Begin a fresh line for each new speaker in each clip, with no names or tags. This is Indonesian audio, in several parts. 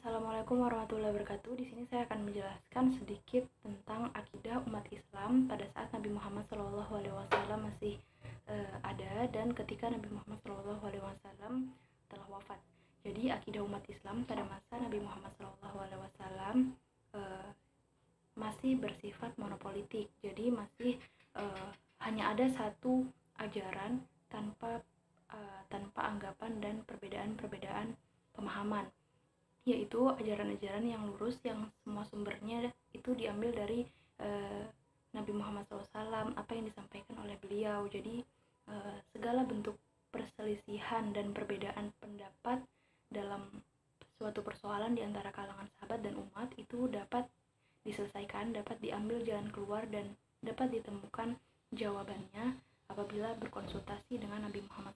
Assalamualaikum warahmatullahi wabarakatuh. Di sini saya akan menjelaskan sedikit tentang akidah umat Islam pada saat Nabi Muhammad SAW masih ada dan ketika Nabi Muhammad SAW telah wafat. Jadi akidah umat Islam pada masa Nabi Muhammad SAW masih bersifat monopolitik. Jadi masih hanya ada satu ajaran tanpa anggapan dan perbedaan pemahaman, yaitu ajaran-ajaran yang lurus yang semua sumbernya itu diambil dari Nabi Muhammad SAW, apa yang disampaikan oleh beliau. Jadi segala bentuk perselisihan dan perbedaan pendapat dalam suatu persoalan di antara kalangan sahabat dan umat itu dapat diselesaikan, dapat diambil jalan keluar dan dapat ditemukan jawabannya apabila berkonsultasi dengan Nabi Muhammad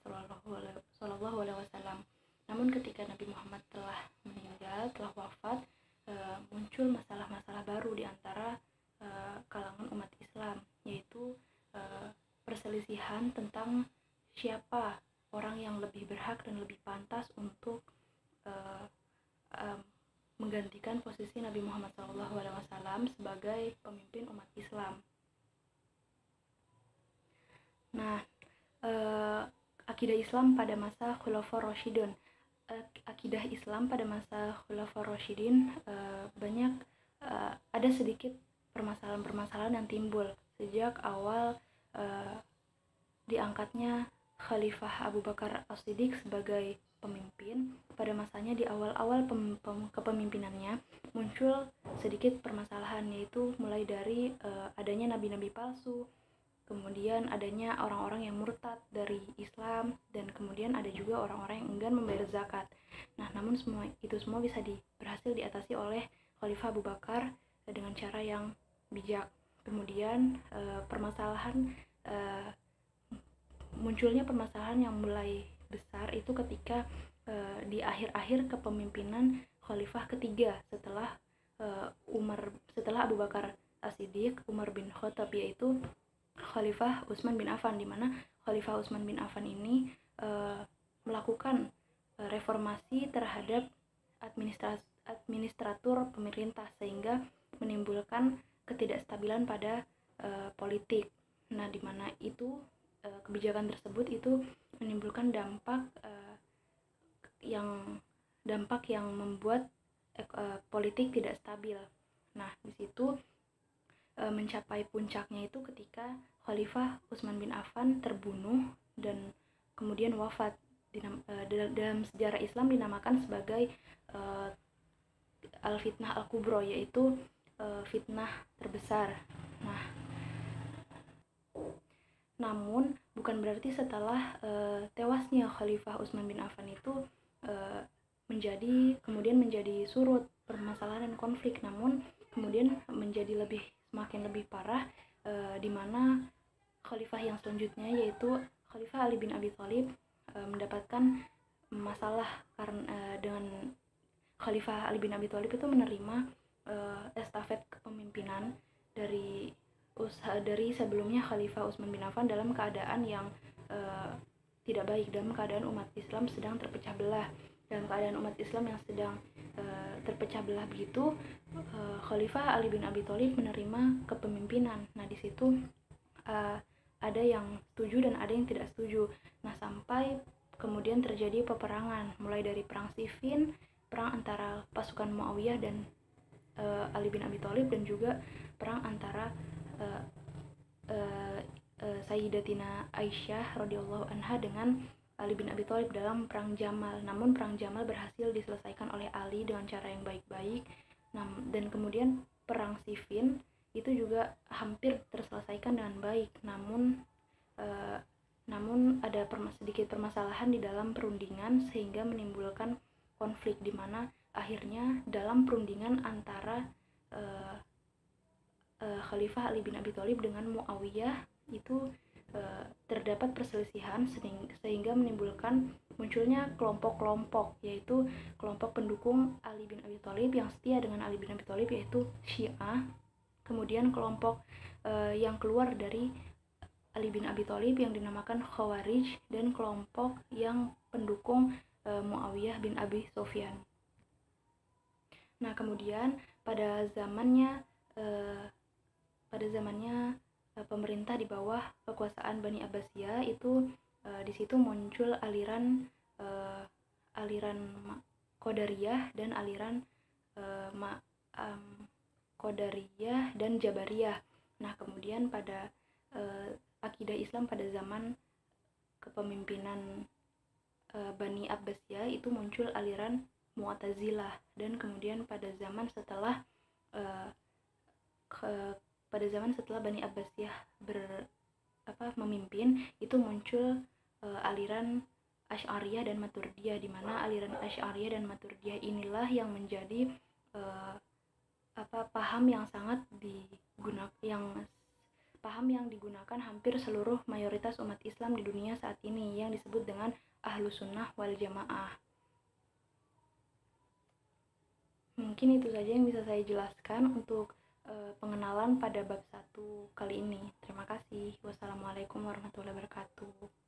SAW. Namun ketika Nabi Muhammad telah meninggal, telah wafat, muncul masalah-masalah baru di antara kalangan umat Islam, yaitu perselisihan tentang siapa orang yang lebih berhak dan lebih pantas untuk menggantikan posisi Nabi Muhammad SAW sebagai pemimpin umat Islam. Nah, akidah Islam pada masa Khulafaur Rasyidun. Akidah Islam pada masa Khulafaur Rasyidin banyak ada sedikit permasalahan-permasalahan yang timbul sejak awal diangkatnya Khalifah Abu Bakar As-Siddiq sebagai pemimpin. Pada masanya di awal-awal kepemimpinannya muncul sedikit permasalahan, yaitu mulai dari adanya nabi-nabi palsu, kemudian adanya orang-orang yang murtad dari Islam, dan kemudian ada juga orang-orang yang enggan membayar zakat. Nah, namun itu semua bisa berhasil diatasi oleh Khalifah Abu Bakar dengan cara yang bijak. Kemudian munculnya permasalahan yang mulai besar itu ketika di akhir-akhir kepemimpinan Khalifah ketiga setelah Abu Bakar As-Siddiq, Umar bin Khattab, yaitu Khalifah Utsman bin Affan, di mana Khalifah Utsman bin Affan ini melakukan reformasi terhadap administratur pemerintah sehingga menimbulkan ketidakstabilan pada politik. Nah, di mana itu kebijakan tersebut itu menimbulkan dampak yang membuat politik tidak stabil. Nah, di situ mencapai puncaknya itu ketika Khalifah Utsman bin Affan terbunuh dan kemudian wafat. Dalam sejarah Islam dinamakan sebagai al-fitnah al-kubro, yaitu fitnah terbesar. Namun bukan berarti setelah tewasnya Khalifah Utsman bin Affan itu kemudian menjadi surut permasalahan dan konflik, namun kemudian semakin lebih parah, di mana khalifah yang selanjutnya, yaitu Khalifah Ali bin Abi Thalib, mendapatkan masalah dengan Khalifah Ali bin Abi Thalib itu menerima estafet kepemimpinan dari sebelumnya Khalifah Utsman bin Affan dalam keadaan yang tidak baik, dalam keadaan umat Islam sedang terpecah belah. Dalam keadaan umat Islam yang sedang terpecah belah begitu, Khalifah Ali bin Abi Thalib menerima kepemimpinan. Nah, di situ ada yang setuju dan ada yang tidak setuju. Nah, sampai kemudian terjadi peperangan, mulai dari perang Siffin, perang antara pasukan Muawiyah dan Ali bin Abi Thalib, dan juga perang antara Sayyidatina Aisyah radhiyallahu anha dengan Ali bin Abi Thalib dalam perang Jamal. Namun perang Jamal berhasil diselesaikan oleh Ali dengan cara yang baik-baik. Dan kemudian perang Siffin itu juga hampir terselesaikan dengan baik. Namun ada sedikit permasalahan di dalam perundingan sehingga menimbulkan konflik, di mana akhirnya dalam perundingan antara Khalifah Ali bin Abi Thalib dengan Muawiyah itu terdapat perselisihan sehingga menimbulkan munculnya kelompok-kelompok, yaitu kelompok pendukung Ali bin Abi Thalib yang setia dengan Ali bin Abi Thalib, yaitu Syiah. Kemudian kelompok yang keluar dari Ali bin Abi Thalib yang dinamakan Khawarij, dan kelompok yang pendukung Muawiyah bin Abi Sufyan. Nah, kemudian pada zamannya pemerintah di bawah kekuasaan Bani Abbasiyah itu di situ muncul aliran Qadariyah dan aliran Qadariyah dan Jabariyah. Nah, kemudian pada akidah Islam pada zaman kepemimpinan Bani Abbasiyah itu muncul aliran Mu'tazilah, dan kemudian pada zaman setelah Bani Abbasiyah memimpin, itu muncul aliran Asy'ariyah dan Maturidiyah, di mana aliran Asy'ariyah dan Maturidiyah inilah yang menjadi paham yang digunakan hampir seluruh mayoritas umat Islam di dunia saat ini, yang disebut dengan Ahlus Sunnah wal Jamaah. Mungkin itu saja yang bisa saya jelaskan untuk pengenalan pada bab 1 kali ini. Terima kasih. Wassalamualaikum warahmatullahi wabarakatuh.